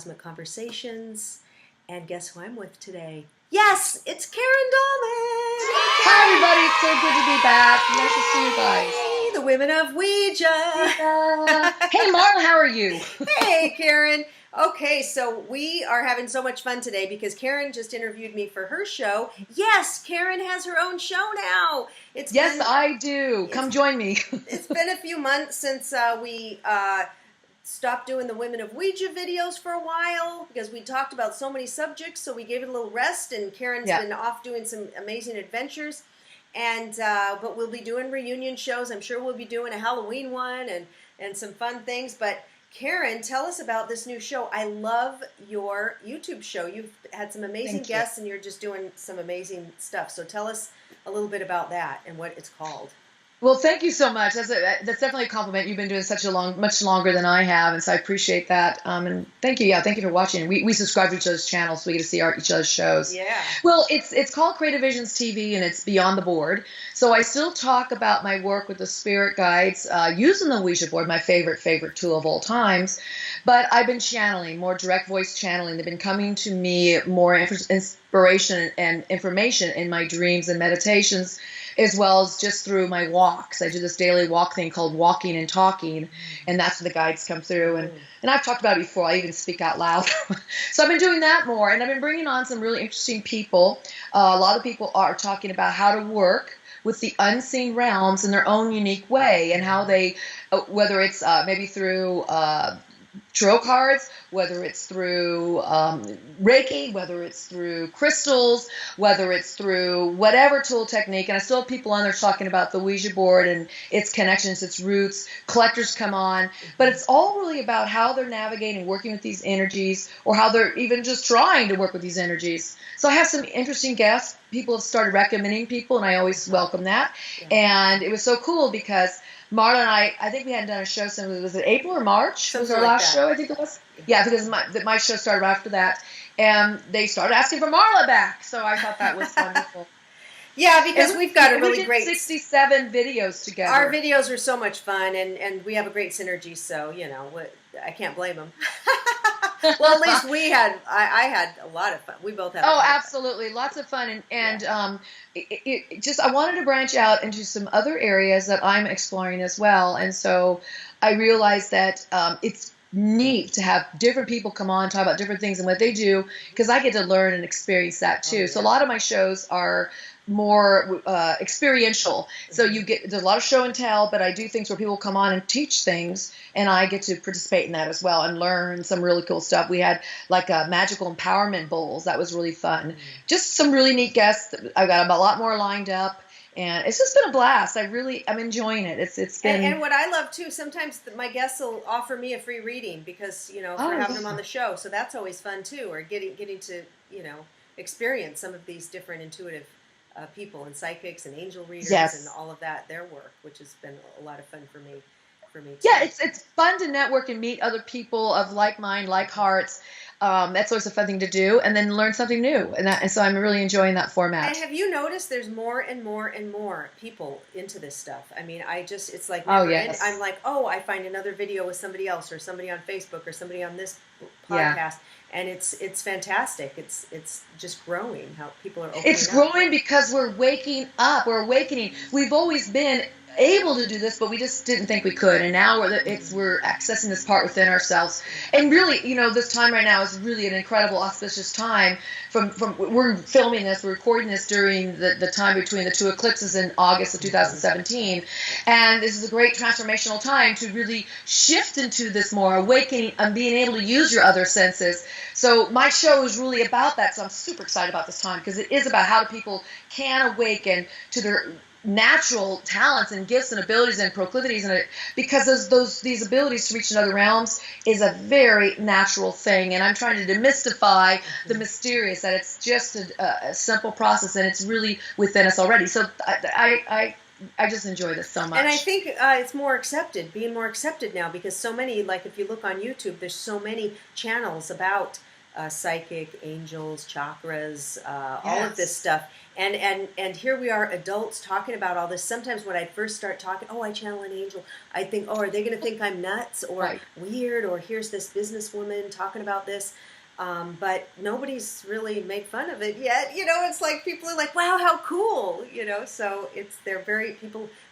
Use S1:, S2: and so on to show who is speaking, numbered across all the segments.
S1: Cosmic Conversations. And guess who I'm with today? Yes, it's Karen Dahlman!
S2: Hi, everybody. It's so good to be back. Nice to see you guys.
S1: Hey, the women of Ouija!
S2: Hey, Marla, how are you?
S1: Hey, Karen. Okay, so we are having so much fun today because Karen just interviewed me for her show. Yes, Karen has her own show now.
S2: I do. Come join me.
S1: It's been a few months since we stopped doing the Women of Ouija videos for a while because we talked about so many subjects, so we gave it a little rest, and Karen's been off doing some amazing adventures. And but we'll be doing reunion shows. I'm sure we'll be doing a Halloween one and some fun things. But Karen, tell us about this new show. I love your YouTube show. You've had some amazing guests, and you're just doing some amazing stuff. So tell us a little bit about that and what it's called.
S2: Well, thank you so much. That's definitely a compliment. You've been doing much longer than I have, and so I appreciate that. And thank you. Yeah, thank you for watching. We subscribe to each other's channels, so we get to see each other's shows.
S1: Yeah.
S2: Well, it's called Creative Visions TV, and it's Beyond the Board. So I still talk about my work with the spirit guides using the Ouija board, my favorite tool of all times. But I've been channeling, more direct voice channeling. They've been coming to me more inspiration and information in my dreams and meditations, as well as just through my walks. I do this daily walk thing called walking and talking, and that's when the guides come through. And I've talked about it before. I even speak out loud. So I've been doing that more, and I've been bringing on some really interesting people. A lot of people are talking about how to work with the unseen realms in their own unique way, and how they, whether it's maybe through tarot cards, whether it's through Reiki, whether it's through crystals, whether it's through whatever tool technique. And I still have people on there talking about the Ouija board and its connections, its roots. Collectors come on. But it's all really about how they're navigating, working with these energies, or how they're even just trying to work with these energies. So I have some interesting guests. People have started recommending people, and I always welcome that. Yeah. And it was so cool because Marla and I think we hadn't done a show since, was it April or March?
S1: Something
S2: was our last show, I think it was? Yeah, because my show started right after that. And they started asking for Marla back. So I thought that was wonderful.
S1: Yeah, because we've got a really
S2: we did
S1: great
S2: 67 videos together.
S1: Our videos were so much fun, and we have a great synergy, so, you know, I can't blame them. Well, at least I had a lot of fun. We both had a lot of fun.
S2: Absolutely. Lots of fun. And I wanted to branch out into some other areas that I'm exploring as well. And so I realized that it's neat to have different people come on, talk about different things and what they do, because I get to learn and experience that too. So a lot of my shows are more experiential. So there's a lot of show and tell, but I do things where people come on and teach things, and I get to participate in that as well and learn some really cool stuff. We had like magical empowerment bowls. That was really fun. Just some really neat guests. I've got a lot more lined up. And it's just been a blast. I'm enjoying it. It's been.
S1: And what I love too, sometimes my guests will offer me a free reading because, you know, for having them on the show. So that's always fun too, or getting to, you know, experience some of these different intuitive people and psychics and angel readers and all of that, their work, which has been a lot of fun for me too.
S2: Yeah, it's fun to network and meet other people of like mind, like hearts. That's always a fun thing to do, and then learn something new. And so I'm really enjoying that format.
S1: And have you noticed there's more and more and more people into this stuff? I mean, it's like never end. I'm like, I find another video with somebody else, or somebody on Facebook, or somebody on this podcast. And it's fantastic. It's just growing how people are opening up.
S2: It's growing because we're waking up. We're awakening. We've always been able to do this, but we just didn't think we could. And now we're accessing this part within ourselves. And really, you know, this time right now is really an incredible, auspicious time. We're filming this, we're recording this during the time between the two eclipses in August of 2017. And this is a great transformational time to really shift into this more awakening and being able to use your other senses. So my show is really about that. So I'm super excited about this time because it is about how people can awaken to their natural talents and gifts and abilities and proclivities, and because these abilities to reach in other realms is a very natural thing. And I'm trying to demystify the mysterious, that it's just a simple process, and it's really within us already. So I just enjoy this so much.
S1: And I think it's being more accepted now, because so many, like if you look on YouTube, there's so many channels about psychic, angels, chakras, all of this stuff. And here we are, adults, talking about all this. Sometimes when I first start talking, oh, I channel an angel, I think, oh, are they going to think I'm nuts or weird, or here's this businesswoman talking about this. But nobody's really made fun of it yet. It's like people are like, wow, how cool, so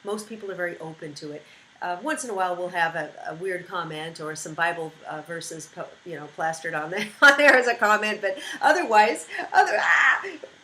S1: most people are very open to it. Once in a while, we'll have a weird comment or some Bible verses, plastered on there as a comment. But otherwise,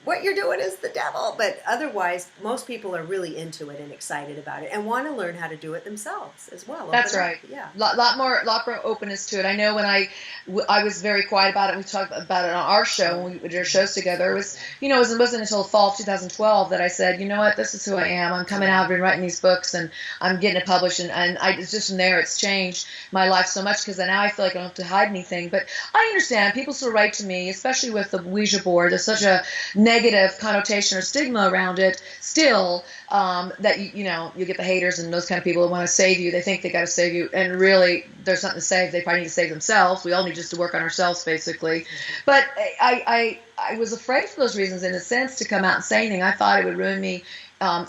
S1: what you're doing is the devil. But otherwise, most people are really into it and excited about it and want to learn how to do it themselves as well.
S2: That's right. Yeah, lot more openness to it. I know when I was very quiet about it. We talked about it on our show when we did our shows together. It was, it wasn't until fall of 2012 that I said, you know what, this is who I am. I'm coming out. I've been writing these books and I'm getting it published. And it's just from there, it's changed my life so much because now I feel like I don't have to hide anything. But I understand people still write to me, especially with the Ouija board. There's such a negative connotation or stigma around it still, that you get the haters and those kind of people that want to save you. They think they got to save you, and really there's nothing to save. They probably need to save themselves. We all need just to work on ourselves, basically. But I was afraid for those reasons, in a sense, to come out and say anything. I thought it would ruin me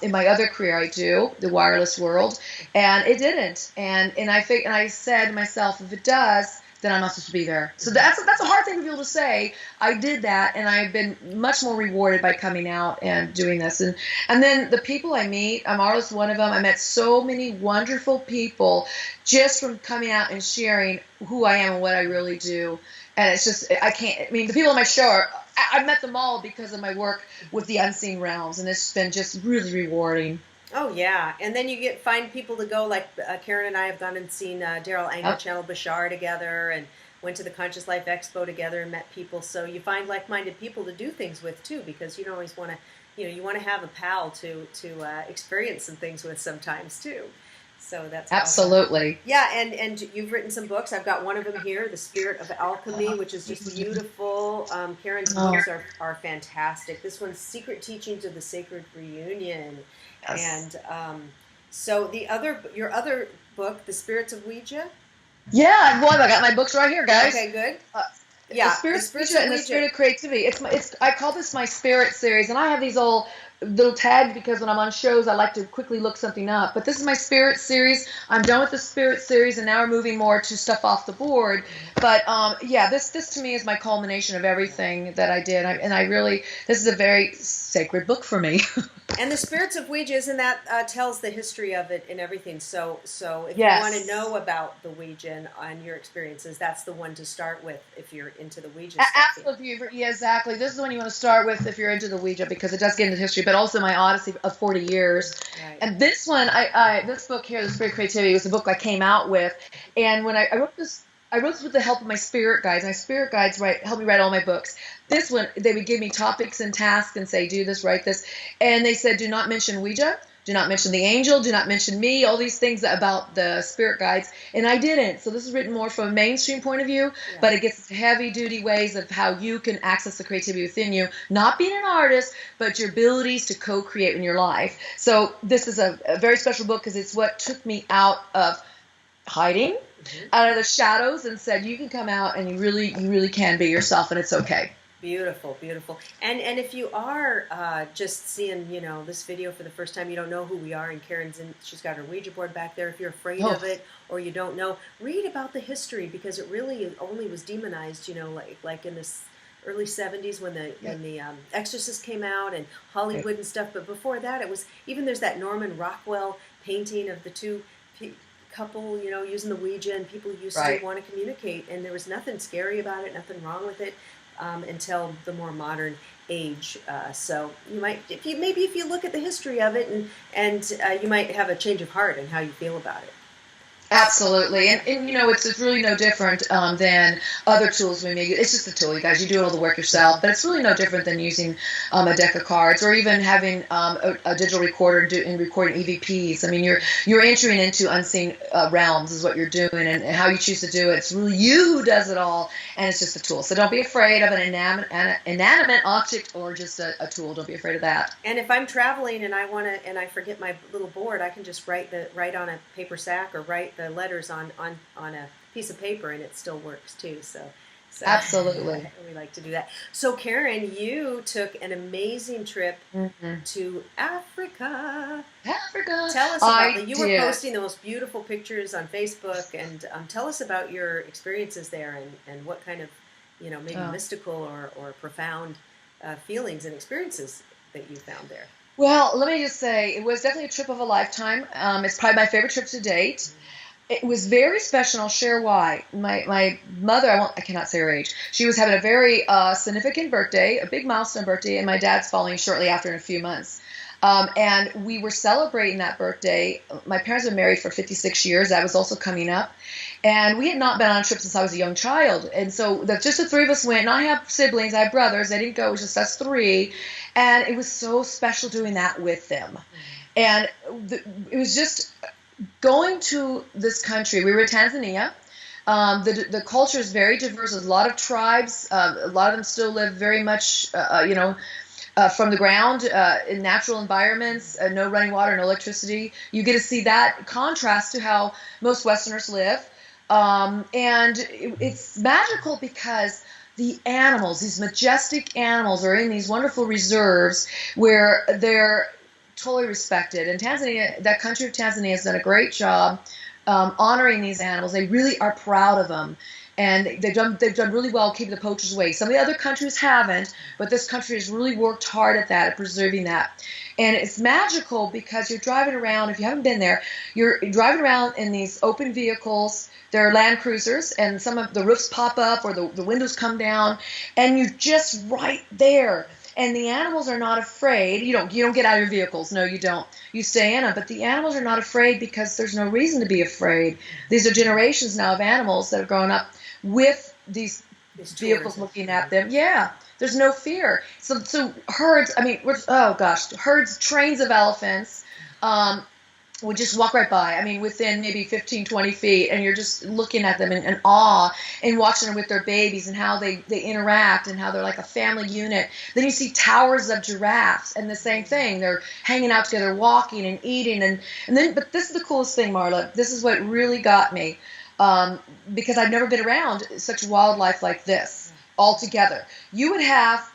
S2: in my other career I do, the wireless world, and it didn't. And I said to myself, if it does, then I'm not supposed to be there. So that's a hard thing for people to say. I did that, and I've been much more rewarded by coming out and doing this. And then the people I meet, Marla's one of them. I met so many wonderful people just from coming out and sharing who I am and what I really do. And it's just, the people on my show I've met them all because of my work with the unseen realms, and it's been just really rewarding.
S1: Oh, yeah. And then you find people to go, like Karen and I have gone and seen Daryl Angle Channel Bashar together, and went to the Conscious Life Expo together and met people. So you find like-minded people to do things with, too, because you don't always want to, you want to have a pal to experience some things with sometimes, too. So that's
S2: absolutely
S1: awesome. Yeah, and you've written some books. I've got one of them here, The Spirit of Alchemy, which is just beautiful. Karen's books are fantastic. This one's Secret Teachings of the Sacred Reunion. Yes. And so your other book, The Spirits of Ouija?
S2: Yeah, boy, I got my books right here, guys.
S1: Okay, good.
S2: The Spirits of Ouija and the Spirit of Creativity. I call this my Spirit series, and I have these little tags because when I'm on shows I like to quickly look something up, but this is my Spirit series. I'm done with the Spirit series, and now we're moving more to stuff off the board. But this to me is my culmination of everything that I did, and I really, this is a very sacred book for me.
S1: And the Spirits of Ouija, isn't that tells the history of it and everything, so if you want to know about the Ouija and your experiences, that's the one to start with if you're into the Ouija stuff.
S2: Absolutely, yeah, exactly. This is the one you want to start with if you're into the Ouija, because it does get into history, but also my odyssey of 40 years. Right. And this one, this book here, The Spirit of Creativity, was the book I came out with, and when I wrote this, I wrote this with the help of my spirit guides. My spirit guides help me write all my books. This one, they would give me topics and tasks and say, do this, write this. And they said, do not mention Ouija, do not mention the angel, do not mention me, all these things about the spirit guides. And I didn't. So this is written more from a mainstream point of view, but it gets heavy-duty ways of how you can access the creativity within you, not being an artist, but your abilities to co-create in your life. So this is a very special book because it's what took me out of hiding, out of the shadows, and said, you can come out and you really can be yourself, and it's okay.
S1: Beautiful, beautiful. And if you are just seeing, this video for the first time, you don't know who we are, and she's got her Ouija board back there. If you're afraid of it or you don't know, read about the history, because it really only was demonized, like in this early 70s when the Exorcist came out and Hollywood and stuff. But before that, it was, even there's that Norman Rockwell painting of the two couple, using the Ouija, and people used to want to communicate, and there was nothing scary about it, nothing wrong with it, until the more modern age. So you might, if you look at the history of it, and you might have a change of heart in how you feel about it.
S2: Absolutely, and it's really no different than other tools we make. It's just a tool, you guys. You do all the work yourself, but it's really no different than using a deck of cards, or even having a digital recorder and recording EVPs. I mean, you're entering into unseen realms is what you're doing, and how you choose to do it. It's really you who does it all, and it's just a tool. So don't be afraid of an inanimate object or just a tool. Don't be afraid of that.
S1: And if I'm traveling and I forget my little board, I can just write on a paper sack, or write the letters on a piece of paper, and it still works too. So So
S2: Absolutely.
S1: we like to do that. So Karen, you took an amazing trip to Africa.
S2: Africa.
S1: Tell us about that. You were
S2: did.
S1: posting the most beautiful pictures on Facebook, and tell us about your experiences there and what kind of, maybe mystical or profound feelings and experiences that you found there.
S2: Well, let me just say, it was definitely a trip of a lifetime. It's probably my favorite trip to date. It was very special, and I'll share why. My mother, I cannot say her age. She was having a very significant birthday, a big milestone birthday, and my dad's following shortly after in a few months. And we were celebrating that birthday. My parents have been married for 56 years. That was also coming up. And we had not been on a trip since I was a young child. And so just the three of us went. And I have siblings. I have brothers. They didn't go. It was just us three. And it was so special doing that with them. And it was just going to this country. We were in Tanzania. The culture is very diverse. There's a lot of tribes. A lot of them still live very much, from the ground, in natural environments, no running water, no electricity. You get to see that contrast to how most Westerners live. And it's magical because the animals, these majestic animals, are in these wonderful reserves where they're totally respected. And Tanzania, that country of Tanzania, has done a great job honoring these animals. They really are proud of them. And they've done really well keeping the poachers away. Some of the other countries haven't, but this country has really worked hard at that, at preserving that. And it's magical because you're driving around. If you haven't been there, you're driving around in these open vehicles. There are Land Cruisers, and some of the roofs pop up or the windows come down, and you're just right there. And the animals are not afraid. You don't get out of your vehicles. No, you don't. You stay in them. But the animals are not afraid because there's no reason to be afraid. These are generations now of animals that have grown up with these vehicles looking at them. Yeah, there's no fear. So herds, herds, trains of elephants would just walk right by. Within maybe 15, 20 feet, and you're just looking at them in awe and watching them with their babies and how they interact and how they're like a family unit. Then you see towers of giraffes, and the same thing. They're hanging out together, walking and eating. But this is the coolest thing, Marla. This is what really got me. Because I've never been around such wildlife like this all together. You would have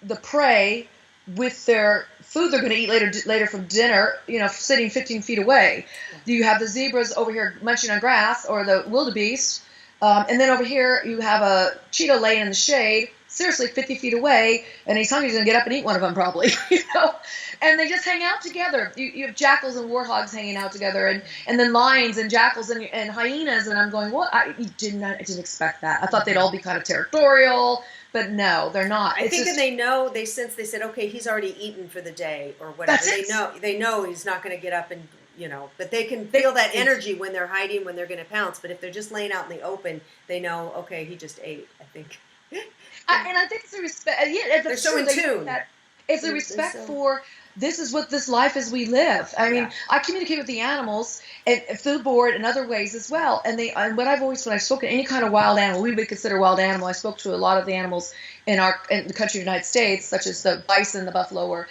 S2: the prey with their food they're going to eat later from dinner, sitting 15 feet away. Yeah. You have the zebras over here munching on grass, or the wildebeest, and then over here you have a cheetah laying in the shade, seriously 50 feet away, and he's hungry, he's going to get up and eat one of them probably, And they just hang out together. You have jackals and warthogs hanging out together, and then lions and jackals and hyenas, and I'm going, what? I didn't expect that. I thought they'd all be kind of territorial, but no, they're not.
S1: I think they said, okay, he's already eaten for the day or whatever. They know he's not going to get up and, but they can feel that energy when they're hiding, when they're going to pounce. But if they're just laying out in the open, they know, okay, he just ate, I think.
S2: And I think it's a respect. Yeah,
S1: they're so in tune.
S2: It's a respect for this is what this life is we live. I communicate with the animals and through the board and other ways as well. And when I've spoken to any kind of wild animal, we would consider wild animal. I spoke to a lot of the animals in the country of the United States, such as the bison, the buffalo, or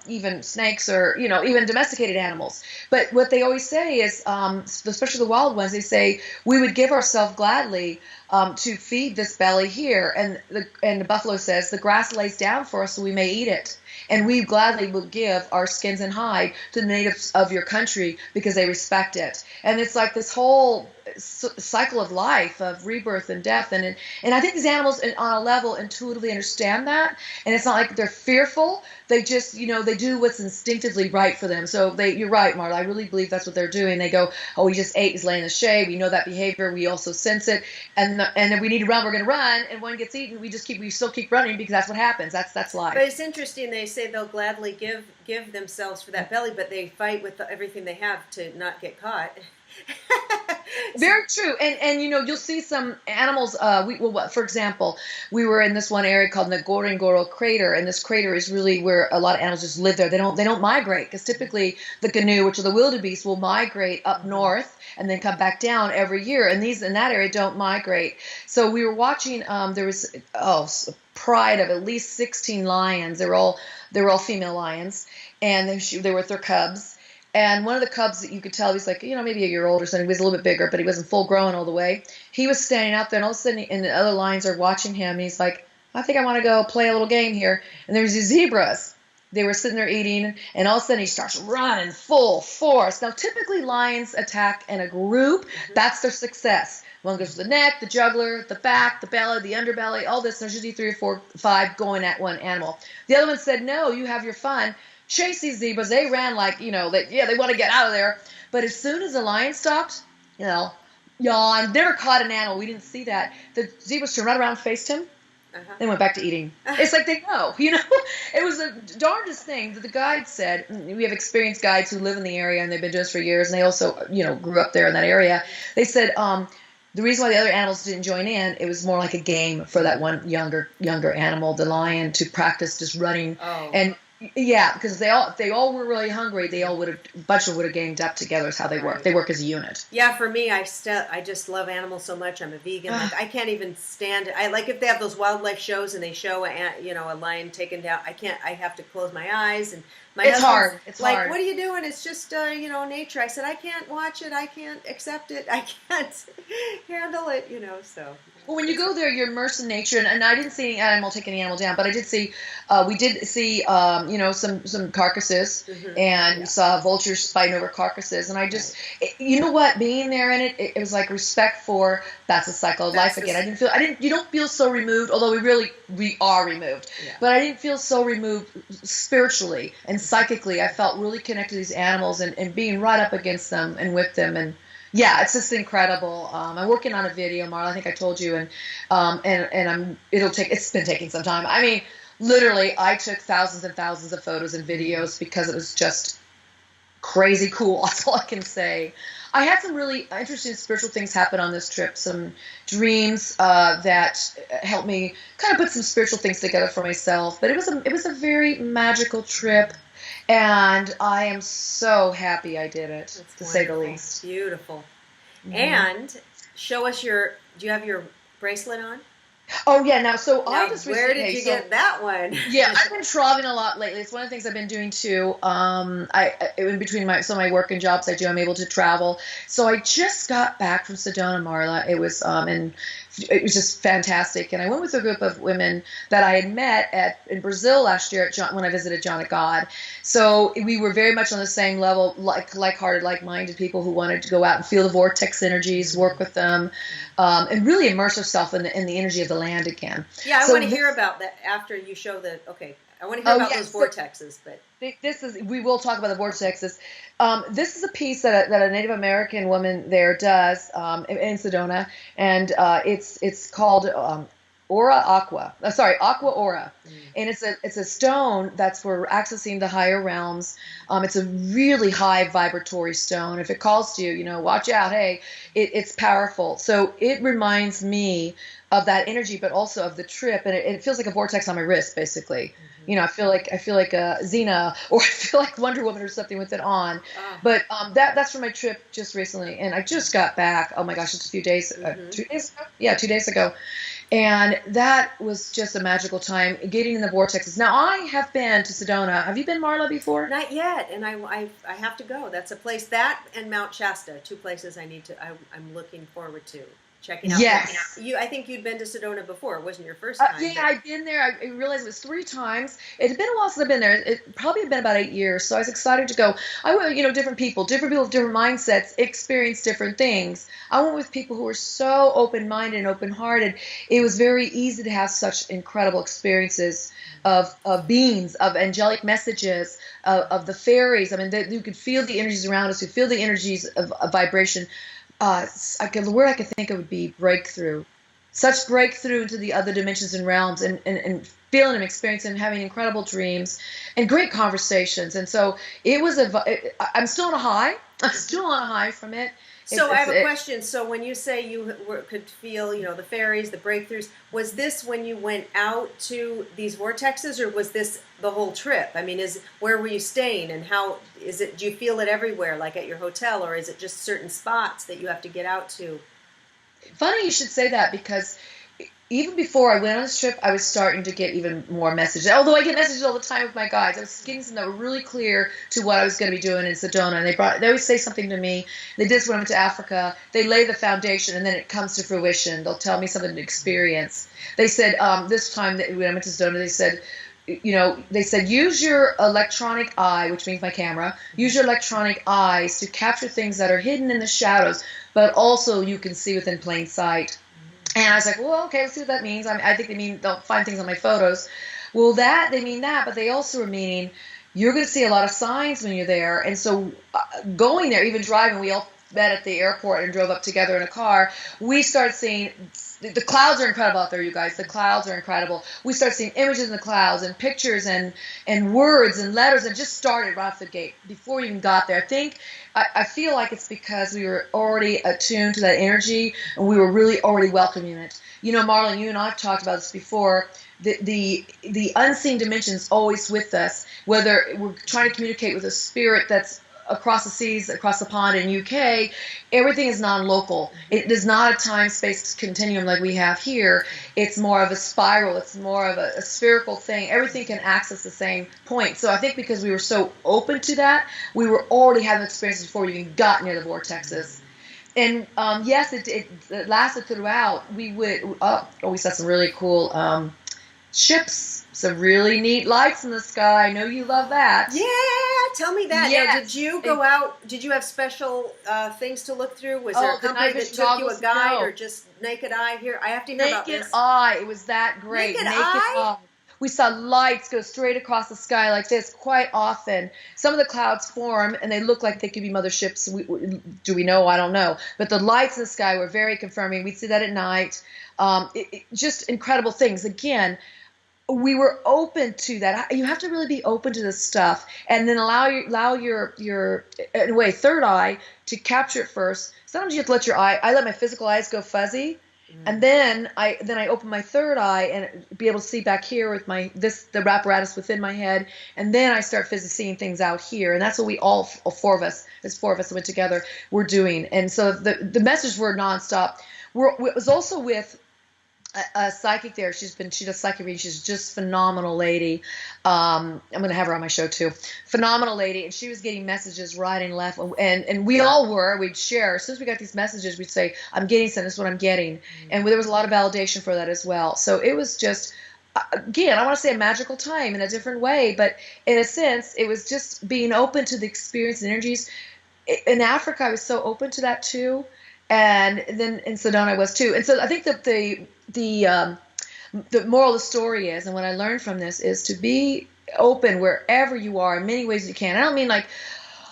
S2: even snakes, or even domesticated animals. But what they always say is, especially the wild ones, they say we would give ourselves gladly to feed this belly here. And the buffalo says the grass lays down for us so we may eat it. And we gladly will give our skins and hide to the natives of your country because they respect it. And it's like this whole cycle of life, of rebirth and death. And I think these animals on a level intuitively understand that. And it's not like they're fearful. They just, they do what's instinctively right for them. So you're right, Marla. I really believe that's what they're doing. They go, oh, he just ate, he's laying in the shade. We know that behavior. We also sense it. And if we need to run, we're going to run. And one gets eaten, we still keep running because that's what happens. That's life.
S1: But it's interesting. They say they'll gladly give themselves for that belly, but they fight with everything they have to not get caught.
S2: Very true. And you'll see some animals. For example, we were in this one area called the Ngorongoro crater, and this crater is really where a lot of animals just live there. They don't migrate because typically the gnu, which are the wildebeest, will migrate up north and then come back down every year. And these in that area don't migrate. So we were watching. There was a pride of at least 16 lions. They were all female lions, and they were with their cubs. And one of the cubs that you could tell, he's like, maybe a year old or something. He was a little bit bigger, but he wasn't full grown all the way. He was standing out there, and all of a sudden, and the other lions are watching him. And he's like, I think I want to go play a little game here. And there's these zebras. They were sitting there eating, and all of a sudden he starts running full force. Now, typically lions attack in a group. That's their success. One goes for the neck, the jugular, the back, the belly, the underbelly, all this. There's usually 3 or 4, 5 going at one animal. The other one said, no, you have your fun. Chase these zebras. They ran like, they want to get out of there. But as soon as the lion stopped, y'all, I've never caught an animal. We didn't see that. The zebras turned right around and faced him. They went back to eating. It's like they know, It was the darndest thing that the guide said. We have experienced guides who live in the area, and they've been doing this for years, and they also, grew up there in that area. They said the reason why the other animals didn't join in, it was more like a game for that one younger animal, the lion, to practice just running. Oh. And yeah, because if they all were really hungry, they all would have ganged up together. Is how they work. They work as a unit.
S1: Yeah, for me, I just love animals so much. I'm a vegan. Like, I can't even stand it. I like if they have those wildlife shows and they show a lion taken down. I can't. I have to close my eyes, and
S2: it's hard. It's
S1: like,
S2: hard.
S1: What are you doing? It's just nature. I said I can't watch it. I can't accept it. I can't handle it. So.
S2: Well, when you go there, you're immersed in nature, and I didn't see any animal take any animal down, but I did see, we did see, some carcasses, and saw vultures fighting over carcasses, and I just, being there in it, it was like respect for, that's a cycle of life again. You don't feel so removed, although we are removed, but I didn't feel so removed spiritually and psychically. I felt really connected to these animals and being right up against them and with them, and yeah, it's just incredible. I'm working on a video, Marla. I think I told you, and it's been taking some time. I mean, literally, I took thousands and thousands of photos and videos because it was just crazy cool. That's all I can say. I had some really interesting spiritual things happen on this trip. Some dreams that helped me kind of put some spiritual things together for myself. But it was a very magical trip. And I am so happy I did it, to say the least.
S1: Beautiful. Mm-hmm. And show us do you have your bracelet on?
S2: Oh, yeah. Now, I just recently...
S1: Where did you get that one?
S2: Yeah, I've been traveling a lot lately. It's one of the things I've been doing, too. In between some of my work and jobs I do, I'm able to travel. So I just got back from Sedona, Marla. It was it was just fantastic. And I went with a group of women that I had met in Brazil last year when I visited John at God. So we were very much on the same level, like-hearted, like-minded people who wanted to go out and feel the vortex energies, work with them, and really immerse ourselves in the energy of the land again.
S1: Yeah, I want to hear about that after you show I want to hear about those vortexes. But
S2: we will talk about the vortexes. This is a piece that a Native American woman there does in Sedona, and it's called Aqua Aura, and it's a stone that's for accessing the higher realms. It's a really high vibratory stone. If it calls to you, watch out. Hey, it's powerful. So it reminds me of that energy, but also of the trip, and it feels like a vortex on my wrist, basically. I feel like Xena, or I feel like Wonder Woman or something with it on. But that's from my trip just recently, and I just got back. Oh my gosh, just a few days, 2 days ago. Yeah, 2 days ago, and that was just a magical time getting in the vortexes. Now I have been to Sedona. Have you been, Marla, before?
S1: Not yet, and I have to go. That's a place, that and Mount Shasta, 2 places I'm looking forward to checking out.
S2: Yes.
S1: I think you'd been to Sedona before. It wasn't your first time.
S2: Yeah, I've been there. I realized it was 3 times. It had been a while since I've been there. It probably had been about 8 years. So I was excited to go. I went, different people with different mindsets, experience different things. I went with people who were so open-minded and open-hearted. It was very easy to have such incredible experiences of beings, of angelic messages, of the fairies. I mean, you could feel the energies around us. You feel the energies of vibration. The word I could think of would be breakthrough. Such breakthrough into the other dimensions and realms, and feeling and experiencing and having incredible dreams and great conversations. And so it was I'm still on a high. I'm still on a high from it.
S1: So I have a question. So when you say you could feel, the fairies, the breakthroughs, was this when you went out to these vortexes, or was this the whole trip? I mean, where were you staying, and how is it? Do you feel it everywhere, like at your hotel, or is it just certain spots that you have to get out to?
S2: Funny you should say that, because even before I went on this trip, I was starting to get even more messages. Although I get messages all the time with my guides, I was getting some that were really clear to what I was going to be doing in Sedona. And they always say something to me. They did this when I went to Africa. They lay the foundation, and then it comes to fruition. They'll tell me something to experience. They said this time that when I went to Sedona, they said, use your electronic eye, which means my camera, use your electronic eyes to capture things that are hidden in the shadows, but also you can see within plain sight. And I was like, well, okay, let's see what that means. I think they mean they'll find things on my photos. Well, they mean that, but they also are meaning you're going to see a lot of signs when you're there. And so going there, even driving, we all met at the airport and drove up together in a car. We started seeing, the clouds are incredible out there, you guys. The clouds are incredible. We started seeing images in the clouds and pictures and words and letters, and just started right off the gate before we even got there. I feel like it's because we were already attuned to that energy, and we were really already welcoming it. You know, Marla, you and I have talked about this before. The unseen dimension is always with us, whether we're trying to communicate with a spirit that's across the seas, across the pond in UK. Everything is non-local. It is not a time-space continuum like we have here. It's more of a spiral. It's more of a spherical thing. Everything can access the same point. So I think because we were so open to that, we were already having experiences before we even got near the vortexes. And yes, it lasted throughout. We saw some really cool ships. Some really neat lights in the sky. I know you love that.
S1: Yeah, tell me that.
S2: Yes.
S1: Now, did you go out? Did you have special things to look through? Was there a company that took you a guide, or just naked eye? Here, I have to hear about this.
S2: Naked eye. It was that great.
S1: Naked eye.
S2: We saw lights go straight across the sky like this quite often. Some of the clouds form, and they look like they could be motherships. Do we know? I don't know. But the lights in the sky were very confirming. We'd see that at night. Just incredible things. Again, we were open to that. You have to really be open to this stuff, and then allow your in a way third eye to capture it first. Sometimes you have to let I let my physical eyes go fuzzy, and then I open my third eye and be able to see back here with the apparatus within my head, and then I start physically seeing things out here, and that's what we all four of us that went together were doing. And so the messages were nonstop. It was also with a psychic there. She does psychic reading. She's just phenomenal lady. I'm going to have her on my show too. Phenomenal lady. And she was getting messages right and left. And we all were. We'd share. As soon as we got these messages, we'd say, I'm getting something. This is what I'm getting. And there was a lot of validation for that as well. So it was just, again, I want to say a magical time in a different way. But in a sense, it was just being open to the experience and energies. In Africa, I was so open to that too. And then in Sedona I was too. And so I think that the moral of the story is, and what I learned from this is to be open wherever you are in many ways you can. I don't mean like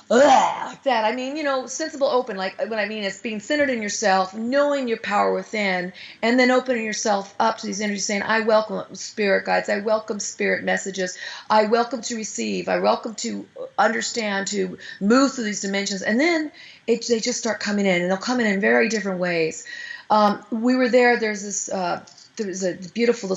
S2: that. I mean, sensible, open. Like what I mean is being centered in yourself, knowing your power within, and then opening yourself up to these energies, saying, I welcome spirit guides. I welcome spirit messages. I welcome to receive. I welcome to understand, to move through these dimensions. And then they just start coming in, and they'll come in very different ways. We were there. There's those beautiful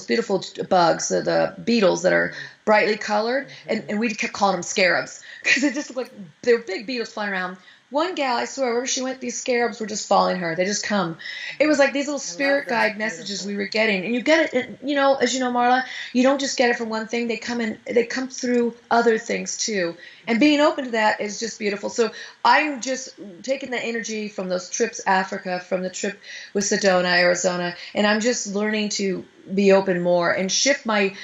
S2: bugs, the beetles that are brightly colored, and we kept calling them scarabs because it just looked like they were big beetles flying around. One gal, I swear, wherever she went, these scarabs were just following her. They just come. It was like these little spirit guide messages we were getting, and you get it. As you know, Marla, you don't just get it from one thing. They come through other things too. And being open to that is just beautiful. So I'm just taking the energy from those trips, Africa, from the trip with Sedona, Arizona, and I'm just learning to be open more and shift my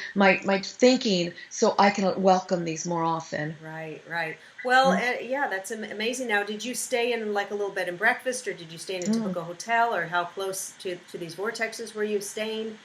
S2: thinking so I can welcome these more often.
S1: Right. Well, that's amazing. Now, did you stay in like a little bed and breakfast, or did you stay in a typical hotel, or how close to these vortexes were you staying?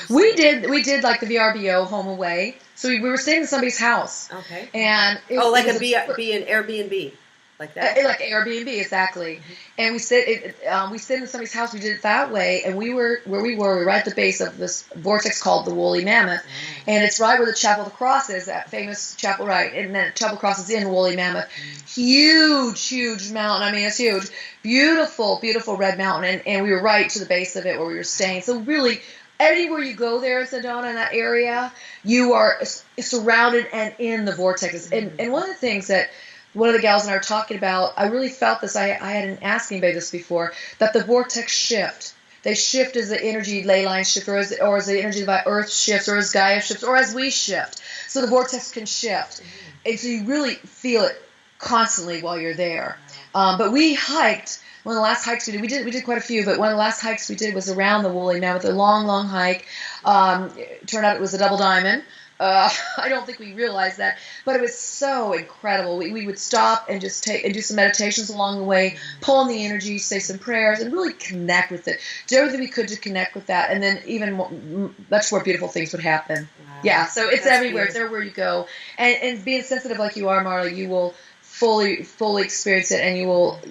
S2: We did like the VRBO, home away. So we were staying in somebody's house.
S1: Okay.
S2: And
S1: be an Airbnb. Like that?
S2: Like Airbnb, exactly. And we stayed in somebody's house. We did it that way, and we were right at the base of this vortex called the Woolly Mammoth, and it's right where the Chapel of the Cross is, that famous chapel, right? And then Chapel of the Cross is in Woolly Mammoth. Huge mountain. I mean, it's huge. Beautiful red mountain, and we were right to the base of it where we were staying. So really, anywhere you go there in Sedona, in that area, you are surrounded and in the vortexes. And one of the things that one of the gals and I were talking about, I really felt this. I hadn't asked anybody this before, that the vortex shift. They shift as the energy ley lines shift, or as the energy of the Earth shifts, or as Gaia shifts, or as we shift. So the vortex can shift. And so you really feel it constantly while you're there. But we hiked. One of the last hikes we did quite a few, but one of the last hikes we did was around the Woolly Mammoth, a long, long hike. It turned out it was a double diamond. I don't think we realized that, but it was so incredible. We would stop and just do some meditations along the way, pull in the energy, say some prayers, and really connect with it. Do everything we could to connect with that, and then even much more beautiful things would happen. Wow. Yeah, so it's everywhere. Beautiful. It's everywhere you go, and being sensitive like you are, Marla, you will fully experience it, and you will,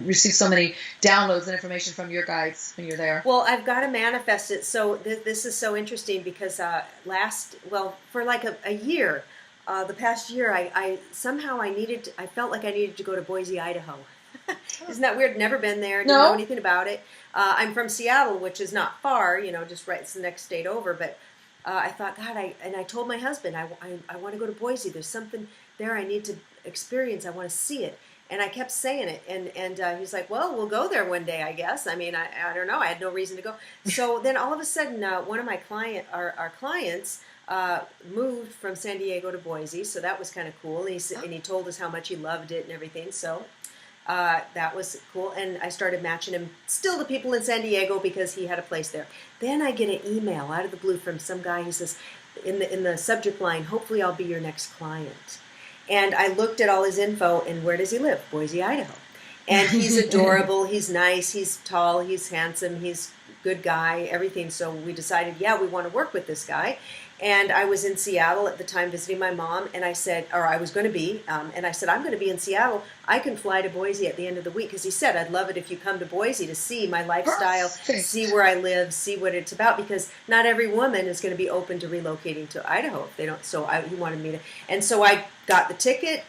S2: receive so many downloads and information from your guides when you're there.
S1: Well, I've got to manifest it. So this is so interesting because for like a year, the past year, I felt like I needed to go to Boise, Idaho. Isn't that weird? Never been there. Didn't know anything about it. I'm from Seattle, which is not far. Just right. It's the next state over. But I thought, God, I told my husband, I want to go to Boise. There's something there I need to experience. I want to see it. And I kept saying it, and he's like, well, we'll go there one day, I guess. I mean, I don't know. I had no reason to go. So then all of a sudden, one of my our clients moved from San Diego to Boise, so that was kind of cool. And he told us how much he loved it and everything, so that was cool. And I started matching him still to people in San Diego because he had a place there. Then I get an email out of the blue from some guy who says, in the subject line, hopefully I'll be your next client. And I looked at all his info, and where does he live? Boise, Idaho. And he's adorable, he's nice, he's tall, he's handsome, he's a good guy, everything. So we decided, we want to work with this guy. And I was in Seattle at the time visiting my mom, and I said, or I was going to be, and I said, I'm going to be in Seattle. I can fly to Boise at the end of the week, because he said, I'd love it if you come to Boise to see my lifestyle, see where I live, see what it's about, because not every woman is going to be open to relocating to Idaho if they don't. So he wanted me to, and so I got the ticket.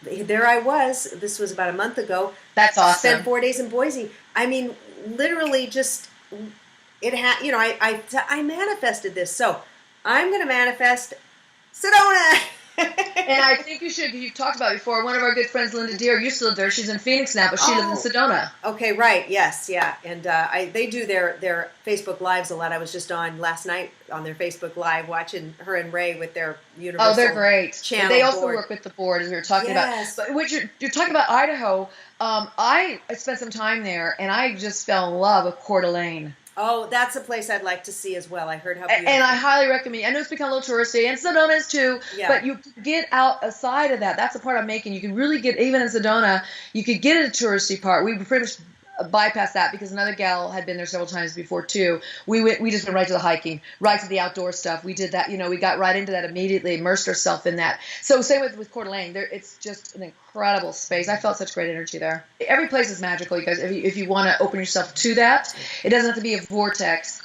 S1: There I was. This was about a month ago.
S2: That's awesome.
S1: Spent 4 days in Boise. I mean, literally, just I manifested this. So I'm going to manifest Sedona.
S2: And I think you should, you've talked about it before, one of our good friends, Linda Deere, used to live there. She's in Phoenix now, but she lives in Sedona.
S1: Okay, right, yes, yeah. And they do their Facebook Lives a lot. I was just on last night on their Facebook Live watching her and Ray with their Universal
S2: they're great.
S1: Channel
S2: they also
S1: board.
S2: Work with the board, as we were talking about. But what you're talking about Idaho, I spent some time there, and I just fell in love with Coeur d'Alene.
S1: Oh, that's a place I'd like to see as well. I heard how beautiful.
S2: And I highly recommend. I know it's become a little touristy, and Sedona is too. Yeah. But you get outside of that. That's the part I'm making. You can really get, even in Sedona, you could get a touristy part. We pretty much bypassed that because another gal had been there several times before too. We just went right to the hiking, right to the outdoor stuff. We did that. We got right into that immediately, immersed ourselves in that. So same with Coeur d'Alene. It's just an incredible space. I felt such great energy there. Every place is magical, you guys. If you want to open yourself to that, it doesn't have to be a vortex.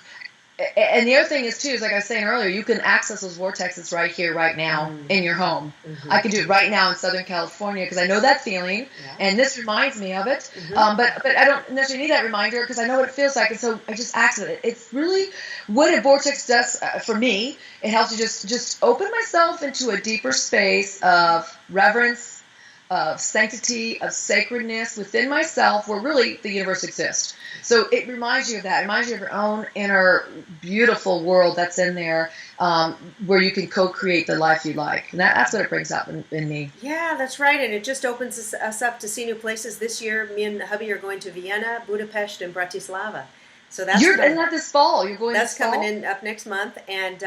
S2: And the other thing is, too, is like I was saying earlier, you can access those vortexes right here, right now, in your home. Mm-hmm. I can do it right now in Southern California because I know that feeling, and this reminds me of it. Mm-hmm. But I don't necessarily need that reminder because I know what it feels like, and so I just access it. It's really what a vortex does for me. It helps you just open myself into a deeper space of reverence, of sanctity, of sacredness within myself, where really the universe exists. So it reminds you of that. It reminds you of your own inner beautiful world that's in there, where you can co-create the life you like. And that's what it brings up in me. Yeah,
S1: that's right. And it just opens us up to see new places. This year, me and hubby are going to Vienna, Budapest, and Bratislava. So that's
S2: isn't that this fall? You're going.
S1: That's
S2: this fall?
S1: coming in up next month, and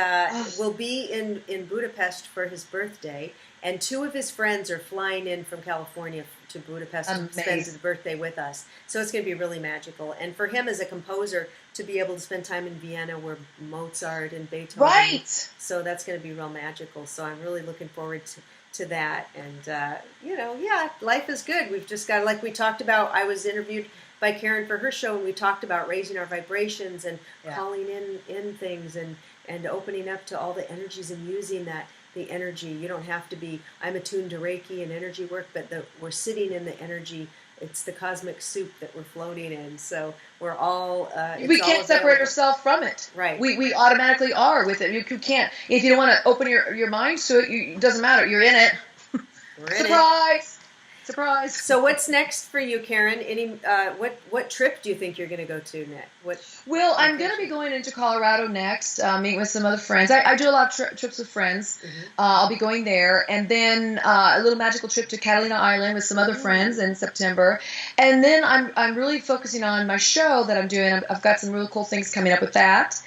S1: we'll be in Budapest for his birthday. And 2 of his friends are flying in from California to Budapest to spend his birthday with us. So it's going to be really magical. And for him as a composer, to be able to spend time in Vienna where Mozart and Beethoven.
S2: Right.
S1: So that's going to be real magical. So I'm really looking forward to that. And, life is good. We've just got, like we talked about, I was interviewed by Karen for her show, and we talked about raising our vibrations and calling in things and opening up to all the energies and using the energy. You don't have to be, I'm attuned to Reiki and energy work, but we're sitting in the energy. It's the cosmic soup that we're floating in. So we're all... we can't separate ourselves from it. Right.
S2: We automatically are with it. You can't, if you don't want to open your mind to it, it doesn't matter. You're in it.
S1: We're in
S2: Surprise! Surprise.
S1: So what's next for you, Karen? What trip do you think you're going to go to next?
S2: Well, I'm going to be going into Colorado next, meeting with some other friends. I do a lot of trips with friends. I'll be going there. And then a little magical trip to Catalina Island with some other friends in September. And then I'm really focusing on my show that I'm doing. I've got some really cool things coming up with that.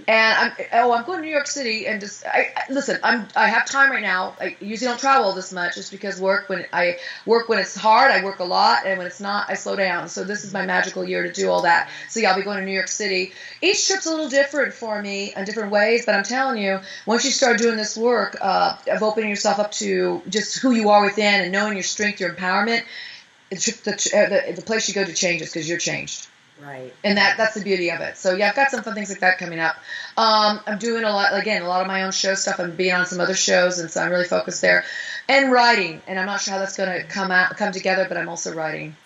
S2: And I'm going to New York City and just listen. I have time right now. I usually don't travel this much just because when it's hard, I work a lot, and when it's not, I slow down. So this is my magical year to do all that. So yeah, I'll be going to New York City. Each trip's a little different for me in different ways, but I'm telling you, once you start doing this work of opening yourself up to just who you are within and knowing your strength, your empowerment, the place you go to changes because you're changed.
S1: Right.
S2: And that's the beauty of it. So yeah, I've got some fun things like that coming up. I'm doing a lot of my own show stuff. I'm being on some other shows, and so I'm really focused there. And writing, and I'm not sure how that's going to come together, but I'm also writing.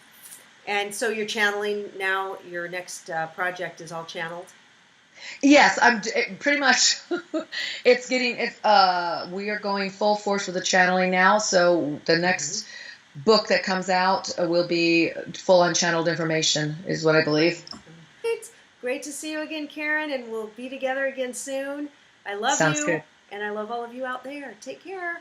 S2: And
S1: so you're channeling now. Your next project is all channeled.
S2: Yes, I'm pretty much. We are going full force with the channeling now. So the next book that comes out will be full unchanneled information, is what I believe.
S1: It's great to see you again, Karen, and we'll be together again soon. I love you.
S2: Sounds good.
S1: And I love all of you out there. Take care.